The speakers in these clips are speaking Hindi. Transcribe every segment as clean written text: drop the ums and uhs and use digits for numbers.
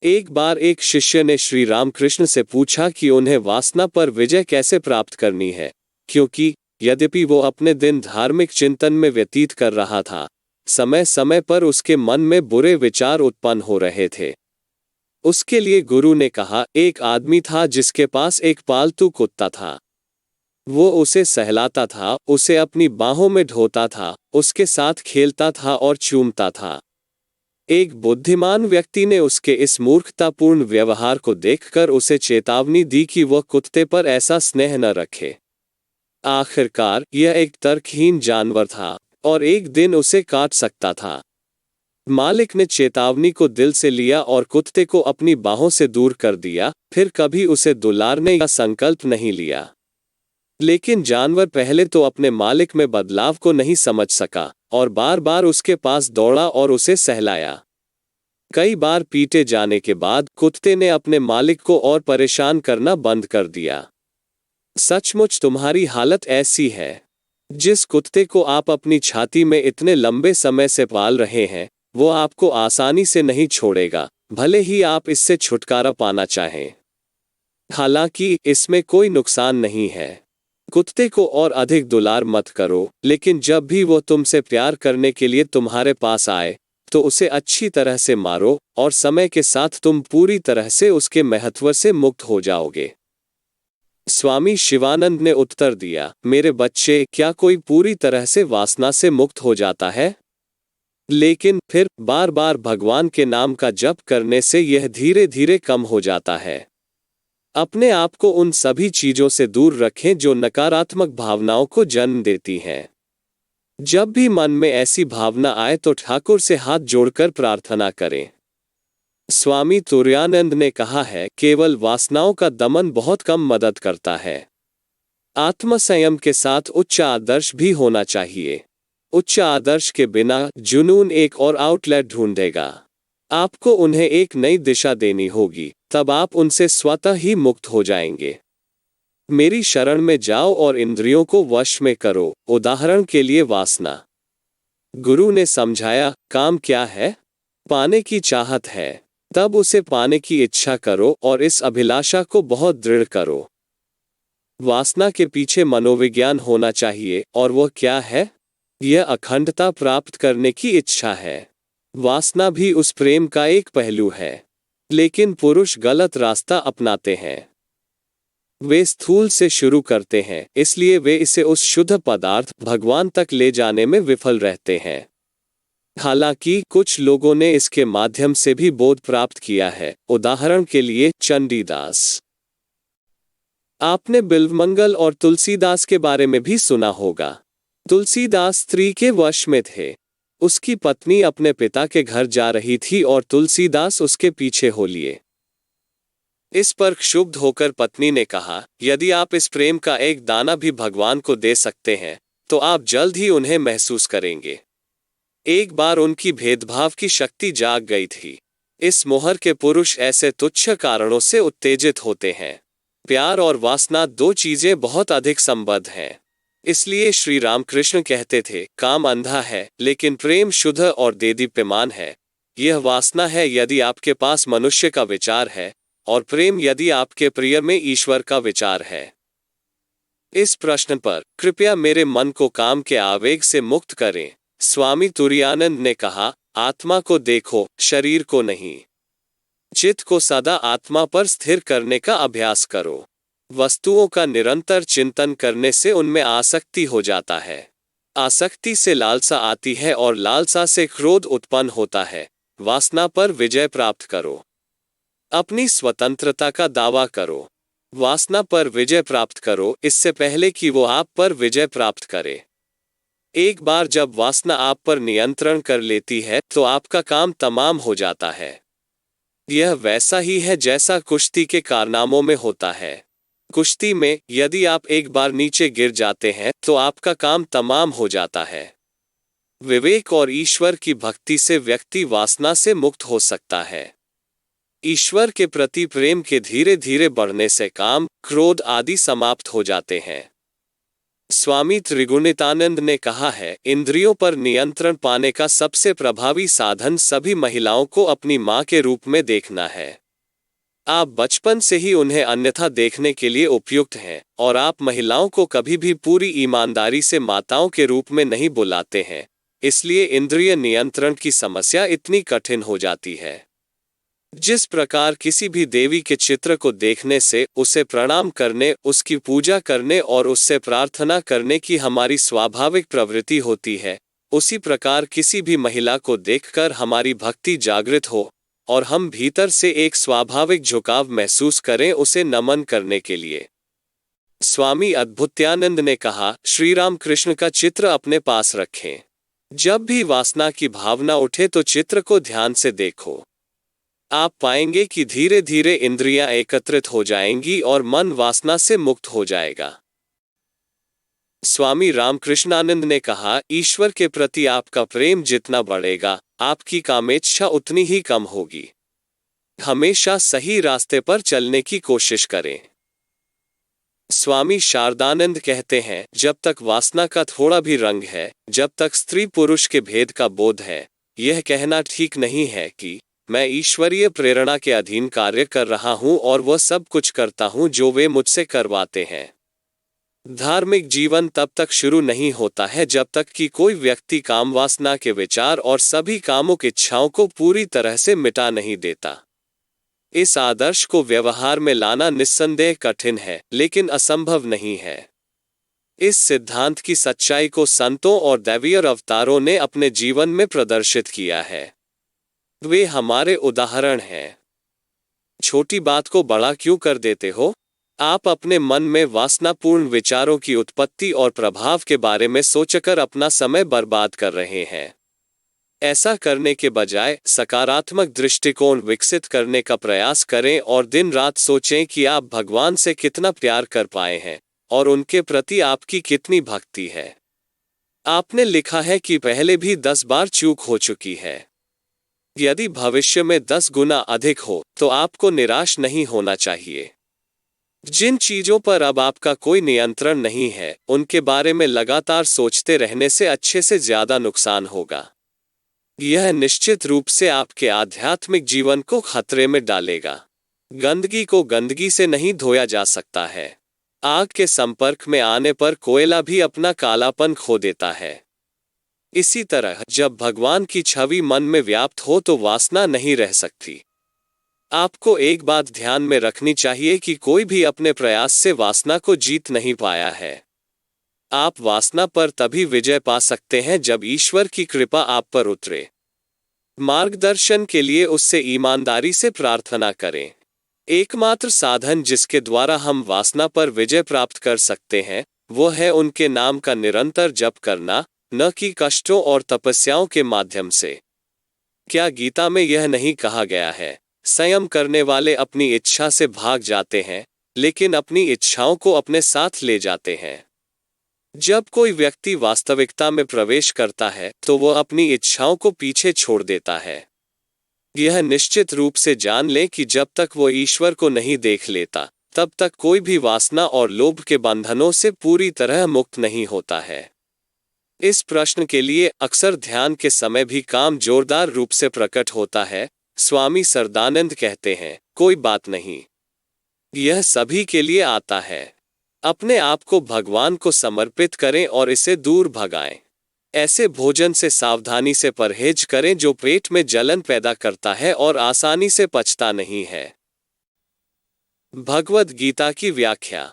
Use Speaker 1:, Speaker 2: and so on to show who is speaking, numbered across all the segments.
Speaker 1: एक बार एक शिष्य ने श्री रामकृष्ण से पूछा कि उन्हें वासना पर विजय कैसे प्राप्त करनी है, क्योंकि यद्यपि वो अपने दिन धार्मिक चिंतन में व्यतीत कर रहा था, समय समय पर उसके मन में बुरे विचार उत्पन्न हो रहे थे। उसके लिए गुरु ने कहा, एक आदमी था जिसके पास एक पालतू कुत्ता था। वो उसे सहलाता था, उसे अपनी बाहों में ढोता था, उसके साथ खेलता था और चूमता था। एक बुद्धिमान व्यक्ति ने उसके इस मूर्खतापूर्ण व्यवहार को देखकर उसे चेतावनी दी कि वह कुत्ते पर ऐसा स्नेह न रखे। आखिरकार यह एक तर्कहीन जानवर था और एक दिन उसे काट सकता था। मालिक ने चेतावनी को दिल से लिया और कुत्ते को अपनी बाहों से दूर कर दिया, फिर कभी उसे दुलारने का संकल्प नहीं लिया। लेकिन जानवर पहले तो अपने मालिक में बदलाव को नहीं समझ सका और बार बार उसके पास दौड़ा और उसे सहलाया। कई बार पीटे जाने के बाद कुत्ते ने अपने मालिक को और परेशान करना बंद कर दिया। सचमुच तुम्हारी हालत ऐसी है। जिस कुत्ते को आप अपनी छाती में इतने लंबे समय से पाल रहे हैं, वो आपको आसानी से नहीं छोड़ेगा, भले ही आप इससे छुटकारा पाना चाहें। हालांकि इसमें कोई नुकसान नहीं है। कुत्ते को और अधिक दुलार मत करो, लेकिन जब भी वो तुमसे प्यार करने के लिए तुम्हारे पास आए, तो उसे अच्छी तरह से मारो और समय के साथ तुम पूरी तरह से उसके महत्व से मुक्त हो जाओगे। स्वामी शिवानंद ने उत्तर दिया, मेरे बच्चे, क्या कोई पूरी तरह से वासना से मुक्त हो जाता है? लेकिन फिर बार बार भगवान के नाम का जप करने से यह धीरे धीरे कम हो जाता है। अपने आप को उन सभी चीजों से दूर रखें जो नकारात्मक भावनाओं को जन्म देती हैं। जब भी मन में ऐसी भावना आए तो ठाकुर से हाथ जोड़कर प्रार्थना करें। स्वामी तुरानंद ने कहा है, केवल वासनाओं का दमन बहुत कम मदद करता है। आत्मसंयम के साथ उच्च आदर्श भी होना चाहिए। उच्च आदर्श के बिना जुनून एक और आउटलेट ढूंढेगा। आपको उन्हें एक नई दिशा देनी होगी, तब आप उनसे स्वतः ही मुक्त हो जाएंगे। मेरी शरण में जाओ और इंद्रियों को वश में करो। उदाहरण के लिए वासना। गुरु ने समझाया, काम क्या है? पाने की चाहत है। तब उसे पाने की इच्छा करो और इस अभिलाषा को बहुत दृढ़ करो। वासना के पीछे मनोविज्ञान होना चाहिए, और वह क्या है? यह अखंडता प्राप्त करने की इच्छा है। वासना भी उस प्रेम का एक पहलू है। लेकिन पुरुष गलत रास्ता अपनाते हैं। वे स्थूल से शुरू करते हैं, इसलिए वे इसे उस शुद्ध पदार्थ भगवान तक ले जाने में विफल रहते हैं। हालांकि कुछ लोगों ने इसके माध्यम से भी बोध प्राप्त किया है। उदाहरण के लिए चंडीदास। आपने बिल्वमंगल और तुलसीदास के बारे में भी सुना होगा। तुलसीदास स्त्री के वश में थे। उसकी पत्नी अपने पिता के घर जा रही थी और तुलसीदास उसके पीछे हो लिए। इस पर क्षुब्ध होकर पत्नी ने कहा, यदि आप इस प्रेम का एक दाना भी भगवान को दे सकते हैं, तो आप जल्द ही उन्हें महसूस करेंगे। एक बार उनकी भेदभाव की शक्ति जाग गई थी। इस मोहर के पुरुष ऐसे तुच्छ कारणों से उत्तेजित होते हैं। प्यार और वासना दो चीजें बहुत अधिक संबद्ध हैं। इसलिए श्री रामकृष्ण कहते थे, काम अंधा है लेकिन प्रेम शुद्ध और देदीप्यमान है। यह वासना है यदि आपके पास मनुष्य का विचार है, और प्रेम यदि आपके प्रिय में ईश्वर का विचार है। इस प्रश्न पर कृपया मेरे मन को काम के आवेग से मुक्त करें। स्वामी तुरानंद ने कहा, आत्मा को देखो, शरीर को नहीं। चित्त को सदा आत्मा पर स्थिर करने का अभ्यास करो। वस्तुओं का निरंतर चिंतन करने से उनमें आसक्ति हो जाता है। आसक्ति से लालसा आती है और लालसा से क्रोध उत्पन्न होता है। वासना पर विजय प्राप्त करो। अपनी स्वतंत्रता का दावा करो। वासना पर विजय प्राप्त करो, इससे पहले कि वो आप पर विजय प्राप्त करे। एक बार जब वासना आप पर नियंत्रण कर लेती है, तो आपका काम तमाम हो जाता है। यह वैसा ही है जैसा कुश्ती के कारनामों में होता है। कुश्ती में यदि आप एक बार नीचे गिर जाते हैं, तो आपका काम तमाम हो जाता है। विवेक और ईश्वर की भक्ति से व्यक्ति वासना से मुक्त हो सकता है। ईश्वर के प्रति प्रेम के धीरे धीरे बढ़ने से काम, क्रोध आदि समाप्त हो जाते हैं। स्वामी त्रिगुणितानंद ने कहा है, इंद्रियों पर नियंत्रण पाने का सबसे प्रभावी साधन सभी महिलाओं को अपनी मां के रूप में देखना है। आप बचपन से ही उन्हें अन्यथा देखने के लिए उपयुक्त हैं, और आप महिलाओं को कभी भी पूरी ईमानदारी से माताओं के रूप में नहीं बुलाते हैं। इसलिए इंद्रिय नियंत्रण की समस्या इतनी कठिन हो जाती है। जिस प्रकार किसी भी देवी के चित्र को देखने से उसे प्रणाम करने, उसकी पूजा करने और उससे प्रार्थना करने की हमारी स्वाभाविक प्रवृत्ति होती है, उसी प्रकार किसी भी महिला को देखकर हमारी भक्ति जागृत हो और हम भीतर से एक स्वाभाविक झुकाव महसूस करें उसे नमन करने के लिए। स्वामी अद्भुत्यानंद ने कहा, श्री राम कृष्ण का चित्र अपने पास रखें। जब भी वासना की भावना उठे तो चित्र को ध्यान से देखो। आप पाएंगे कि धीरे धीरे इंद्रियां एकत्रित हो जाएंगी और मन वासना से मुक्त हो जाएगा। स्वामी रामकृष्णानंद ने कहा, ईश्वर के प्रति आपका प्रेम जितना बढ़ेगा, आपकी कामेच्छा उतनी ही कम होगी। हमेशा सही रास्ते पर चलने की कोशिश करें। स्वामी शारदानंद कहते हैं, जब तक वासना का थोड़ा भी रंग है, जब तक स्त्री पुरुष के भेद का बोध है, यह कहना ठीक नहीं है कि मैं ईश्वरीय प्रेरणा के अधीन कार्य कर रहा हूं और वह सब कुछ करता हूं जो वे मुझसे करवाते हैं। धार्मिक जीवन तब तक शुरू नहीं होता है जब तक कि कोई व्यक्ति काम वासना के विचार और सभी कामुक इच्छाओं को पूरी तरह से मिटा नहीं देता। इस आदर्श को व्यवहार में लाना निस्संदेह कठिन है, लेकिन असंभव नहीं है। इस सिद्धांत की सच्चाई को संतों और दैवीय अवतारों ने अपने जीवन में प्रदर्शित किया है। वे हमारे उदाहरण हैं। छोटी बात को बड़ा क्यों कर देते हो? आप अपने मन में वासनापूर्ण विचारों की उत्पत्ति और प्रभाव के बारे में सोचकर अपना समय बर्बाद कर रहे हैं। ऐसा करने के बजाय सकारात्मक दृष्टिकोण विकसित करने का प्रयास करें और दिन रात सोचें कि आप भगवान से कितना प्यार कर पाए हैं और उनके प्रति आपकी कितनी भक्ति है। आपने लिखा है कि पहले भी 10 बार चूक हो चुकी है। यदि भविष्य में 10 गुना अधिक हो तो आपको निराश नहीं होना चाहिए। जिन चीजों पर अब आपका कोई नियंत्रण नहीं है, उनके बारे में लगातार सोचते रहने से अच्छे से ज्यादा नुकसान होगा। यह निश्चित रूप से आपके आध्यात्मिक जीवन को खतरे में डालेगा। गंदगी को गंदगी से नहीं धोया जा सकता है। आग के संपर्क में आने पर कोयला भी अपना कालापन खो देता है। इसी तरह जब भगवान की छवि मन में व्याप्त हो तो वासना नहीं रह सकती। आपको एक बात ध्यान में रखनी चाहिए कि कोई भी अपने प्रयास से वासना को जीत नहीं पाया है। आप वासना पर तभी विजय पा सकते हैं जब ईश्वर की कृपा आप पर उतरे। मार्गदर्शन के लिए उससे ईमानदारी से प्रार्थना करें। एकमात्र साधन जिसके द्वारा हम वासना पर विजय प्राप्त कर सकते हैं, वो है उनके नाम का निरंतर जप करना, न कि कष्टों और तपस्याओं के माध्यम से। क्या गीता में यह नहीं कहा गया है, संयम करने वाले अपनी इच्छा से भाग जाते हैं, लेकिन अपनी इच्छाओं को अपने साथ ले जाते हैं। जब कोई व्यक्ति वास्तविकता में प्रवेश करता है तो वह अपनी इच्छाओं को पीछे छोड़ देता है। यह निश्चित रूप से जान ले कि जब तक वो ईश्वर को नहीं देख लेता, तब तक कोई भी वासना और लोभ के बंधनों से पूरी तरह मुक्त नहीं होता है। इस प्रश्न के लिए अक्सर ध्यान के समय भी काम जोरदार रूप से प्रकट होता है। स्वामी सरदानंद कहते हैं, कोई बात नहीं, यह सभी के लिए आता है। अपने आप को भगवान को समर्पित करें और इसे दूर भगाएं। ऐसे भोजन से सावधानी से परहेज करें जो पेट में जलन पैदा करता है और आसानी से पचता नहीं है। भगवद गीता की व्याख्या।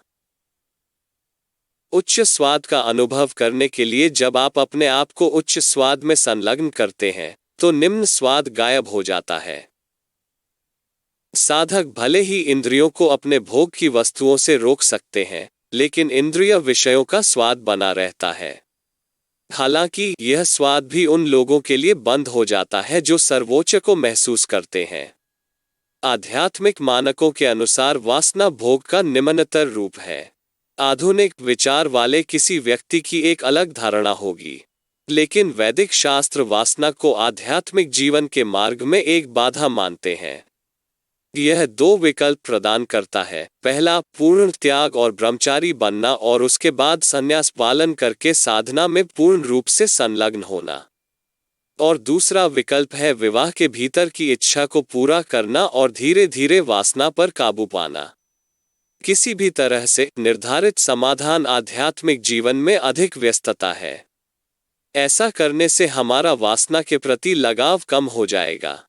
Speaker 1: उच्च स्वाद का अनुभव करने के लिए जब आप अपने आप को उच्च स्वाद में संलग्न करते हैं तो निम्न स्वाद गायब हो जाता है। साधक भले ही इंद्रियों को अपने भोग की वस्तुओं से रोक सकते हैं, लेकिन इंद्रिय विषयों का स्वाद बना रहता है। हालांकि यह स्वाद भी उन लोगों के लिए बंद हो जाता है जो सर्वोच्च को महसूस करते हैं। आध्यात्मिक मानकों के अनुसार वासना भोग का निम्नतर रूप है। आधुनिक विचार वाले किसी व्यक्ति की एक अलग धारणा होगी, लेकिन वैदिक शास्त्र वासना को आध्यात्मिक जीवन के मार्ग में एक बाधा मानते हैं। यह दो विकल्प प्रदान करता है। पहला, पूर्ण त्याग और ब्रह्मचारी बनना और उसके बाद संन्यास पालन करके साधना में पूर्ण रूप से संलग्न होना। और दूसरा विकल्प है विवाह के भीतर की इच्छा को पूरा करना और धीरे धीरे वासना पर काबू पाना। किसी भी तरह से निर्धारित समाधान आध्यात्मिक जीवन में अधिक व्यस्तता है। ऐसा करने से हमारा वासना के प्रति लगाव कम हो जाएगा।